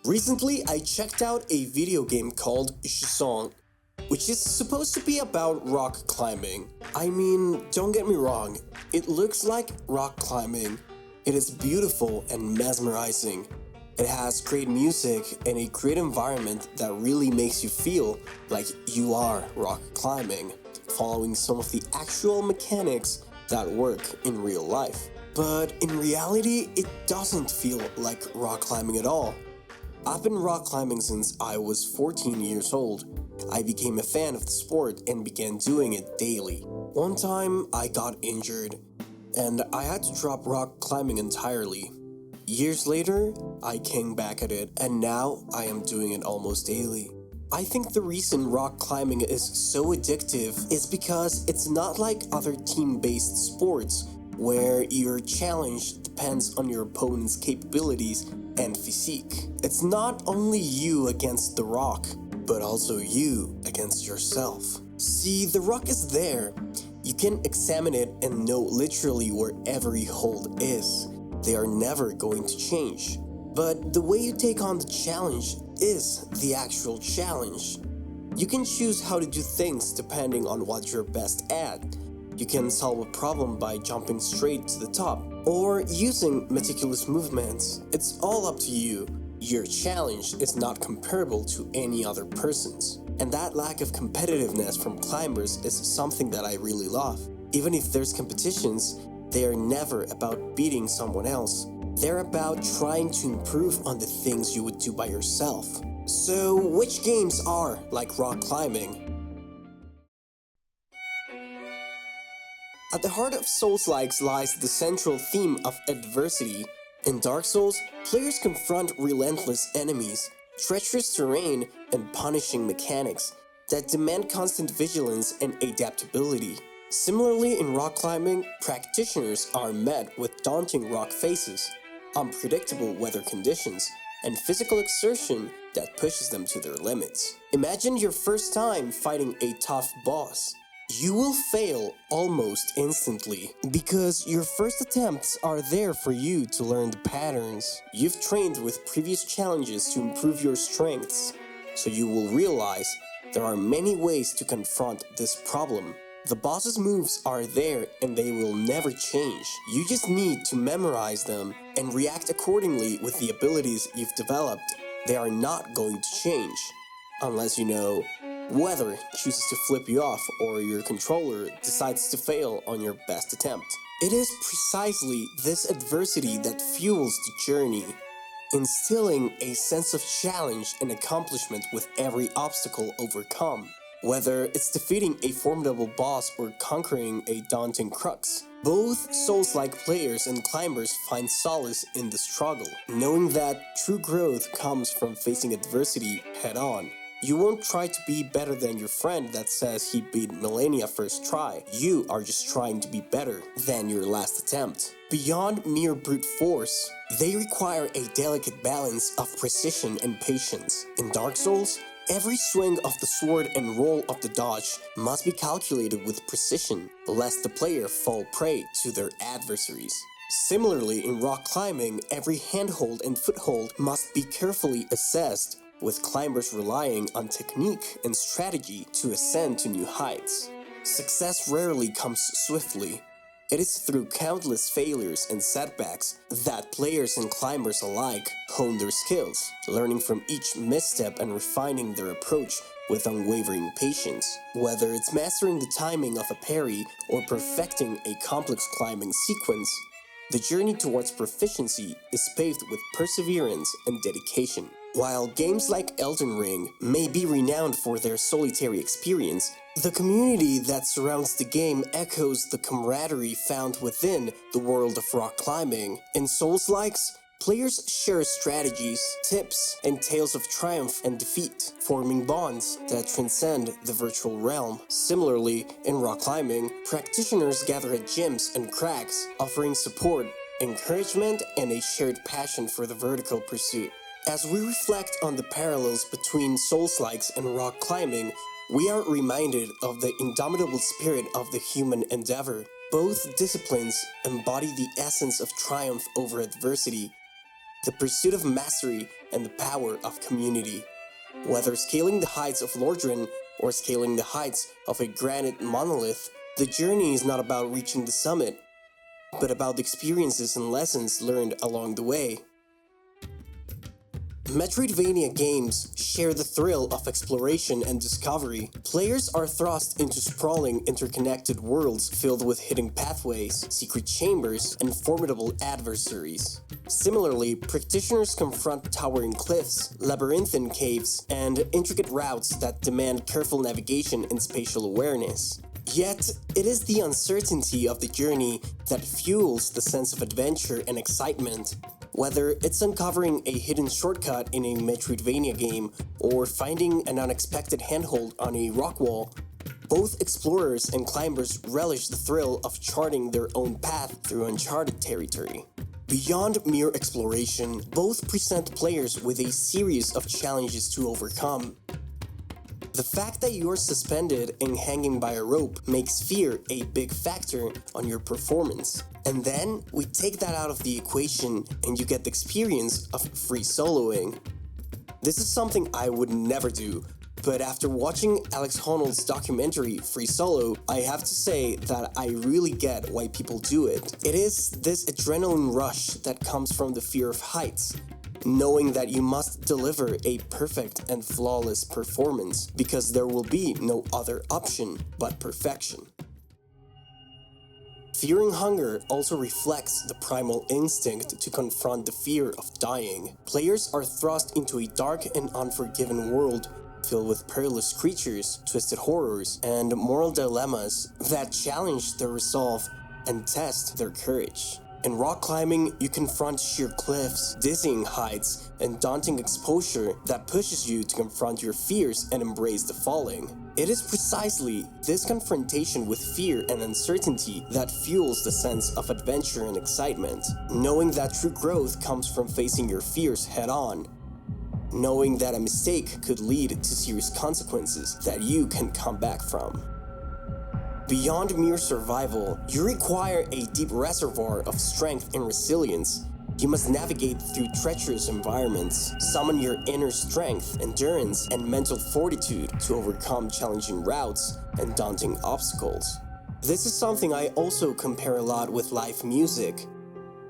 Recently, I checked out a video game called Jusant, which is supposed to be about rock climbing. I mean, don't get me wrong, it looks like rock climbing. It is beautiful and mesmerizing. It has great music and a great environment that really makes you feel like you are rock climbing, following some of the actual mechanics that work in real life. But in reality, it doesn't feel like rock climbing at all. I've been rock climbing since I was 14 years old. I became a fan of the sport and began doing it daily. One time, I got injured, and I had to drop rock climbing entirely. Years later, I came back at it, and now I am doing it almost daily. I think the reason rock climbing is so addictive is because it's not like other team-based sports where your challenge depends on your opponent's capabilities and physique. It's not only you against the rock, but also you against yourself. See, the rock is there. You can examine it and know literally where every hold is. They are never going to change. But the way you take on the challenge is the actual challenge. You can choose how to do things depending on what you're best at. You can solve a problem by jumping straight to the top or using meticulous movements. It's all up to you. Your challenge is not comparable to any other person's. And that lack of competitiveness from climbers is something that I really love. Even if there's competitions, they are never about beating someone else. They're about trying to improve on the things you would do by yourself. So, which games are like rock climbing? At the heart of Soulslikes lies the central theme of adversity. In Dark Souls, players confront relentless enemies, treacherous terrain, and punishing mechanics that demand constant vigilance and adaptability. Similarly, in rock climbing, practitioners are met with daunting rock faces, unpredictable weather conditions, and physical exertion that pushes them to their limits. Imagine your first time fighting a tough boss. You will fail almost instantly because your first attempts are there for you to learn the patterns. You've trained with previous challenges to improve your strengths, so you will realize there are many ways to confront this problem. The boss's moves are there and they will never change. You just need to memorize them and react accordingly with the abilities you've developed. They are not going to change, unless you know weather chooses to flip you off or your controller decides to fail on your best attempt. It is precisely this adversity that fuels the journey, instilling a sense of challenge and accomplishment with every obstacle overcome. Whether it's defeating a formidable boss or conquering a daunting crux, both Souls-like players and climbers find solace in the struggle, knowing that true growth comes from facing adversity head-on. You won't try to be better than your friend that says he beat millennia first try. You are just trying to be better than your last attempt. Beyond mere brute force, they require a delicate balance of precision and patience. In Dark Souls, every swing of the sword and roll of the dodge must be calculated with precision, lest the player fall prey to their adversaries. Similarly, in rock climbing, every handhold and foothold must be carefully assessed, with climbers relying on technique and strategy to ascend to new heights. Success rarely comes swiftly. It is through countless failures and setbacks that players and climbers alike hone their skills, learning from each misstep and refining their approach with unwavering patience. Whether it's mastering the timing of a parry or perfecting a complex climbing sequence, the journey towards proficiency is paved with perseverance and dedication. While games like Elden Ring may be renowned for their solitary experience, the community that surrounds the game echoes the camaraderie found within the world of rock climbing. In Soulslikes, players share strategies, tips, and tales of triumph and defeat, forming bonds that transcend the virtual realm. Similarly, in rock climbing, practitioners gather at gyms and cracks, offering support, encouragement, and a shared passion for the vertical pursuit. As we reflect on the parallels between Soulslikes and rock climbing, we are reminded of the indomitable spirit of the human endeavor. Both disciplines embody the essence of triumph over adversity, the pursuit of mastery, and the power of community. Whether scaling the heights of Lordran or scaling the heights of a granite monolith, the journey is not about reaching the summit, but about the experiences and lessons learned along the way. Metroidvania games share the thrill of exploration and discovery. Players are thrust into sprawling, interconnected worlds filled with hidden pathways, secret chambers, and formidable adversaries. Similarly, practitioners confront towering cliffs, labyrinthine caves, and intricate routes that demand careful navigation and spatial awareness. Yet, it is the uncertainty of the journey that fuels the sense of adventure and excitement. Whether it's uncovering a hidden shortcut in a Metroidvania game or finding an unexpected handhold on a rock wall, both explorers and climbers relish the thrill of charting their own path through uncharted territory. Beyond mere exploration, both present players with a series of challenges to overcome. The fact that you're suspended and hanging by a rope makes fear a big factor on your performance. And then we take that out of the equation and you get the experience of free soloing. This is something I would never do, but after watching Alex Honnold's documentary Free Solo, I have to say that I really get why people do it. It is this adrenaline rush that comes from the fear of heights, knowing that you must deliver a perfect and flawless performance because there will be no other option but perfection. Fearing hunger also reflects the primal instinct to confront the fear of dying. Players are thrust into a dark and unforgiving world filled with perilous creatures, twisted horrors, and moral dilemmas that challenge their resolve and test their courage. In rock climbing, you confront sheer cliffs, dizzying heights, and daunting exposure that pushes you to confront your fears and embrace the falling. It is precisely this confrontation with fear and uncertainty that fuels the sense of adventure and excitement, knowing that true growth comes from facing your fears head-on, knowing that a mistake could lead to serious consequences that you can come back from. Beyond mere survival, you require a deep reservoir of strength and resilience. You must navigate through treacherous environments, summon your inner strength, endurance, and mental fortitude to overcome challenging routes and daunting obstacles. This is something I also compare a lot with live music.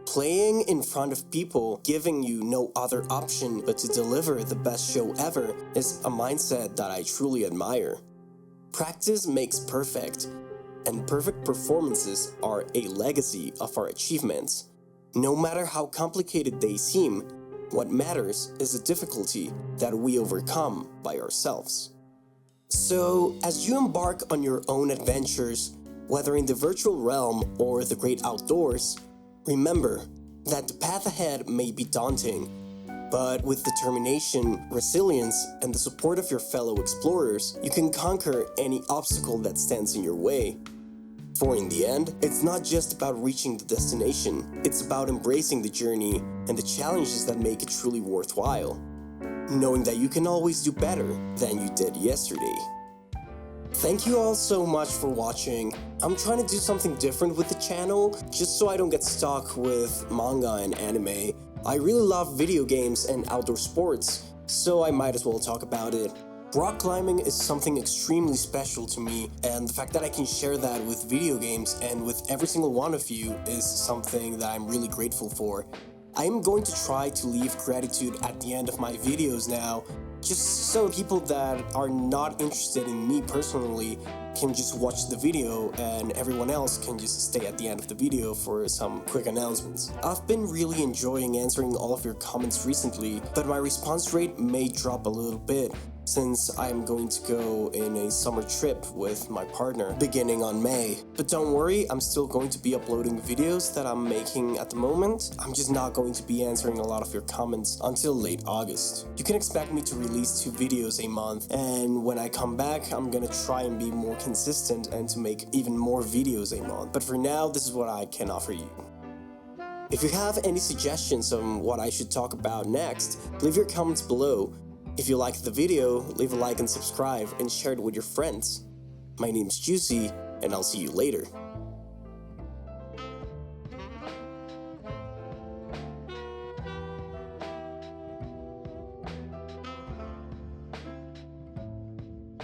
Playing in front of people, giving you no other option but to deliver the best show ever, is a mindset that I truly admire. Practice makes perfect, and perfect performances are a legacy of our achievements. No matter how complicated they seem, what matters is the difficulty that we overcome by ourselves. So, as you embark on your own adventures, whether in the virtual realm or the great outdoors, remember that the path ahead may be daunting, but with determination, resilience, and the support of your fellow explorers, you can conquer any obstacle that stands in your way. For in the end, it's not just about reaching the destination, it's about embracing the journey and the challenges that make it truly worthwhile, knowing that you can always do better than you did yesterday. Thank you all so much for watching. I'm trying to do something different with the channel, just so I don't get stuck with manga and anime. I really love video games and outdoor sports, so I might as well talk about it. Rock climbing is something extremely special to me, and the fact that I can share that with video games and with every single one of you is something that I'm really grateful for. I am going to try to leave gratitude at the end of my videos now, just so people that are not interested in me personally can just watch the video and everyone else can just stay at the end of the video for some quick announcements. I've been really enjoying answering all of your comments recently, but my response rate may drop a little bit since I'm going to go in a summer trip with my partner beginning on May. But don't worry, I'm still going to be uploading videos that I'm making at the moment. I'm just not going to be answering a lot of your comments until late August. You can expect me to release 2 videos a month, and when I come back, I'm gonna try and be more consistent and to make even more videos a month. But for now, this is what I can offer you. If you have any suggestions on what I should talk about next, leave your comments below. If you liked the video, leave a like and subscribe and share it with your friends. My name's Juicy, and I'll see you later.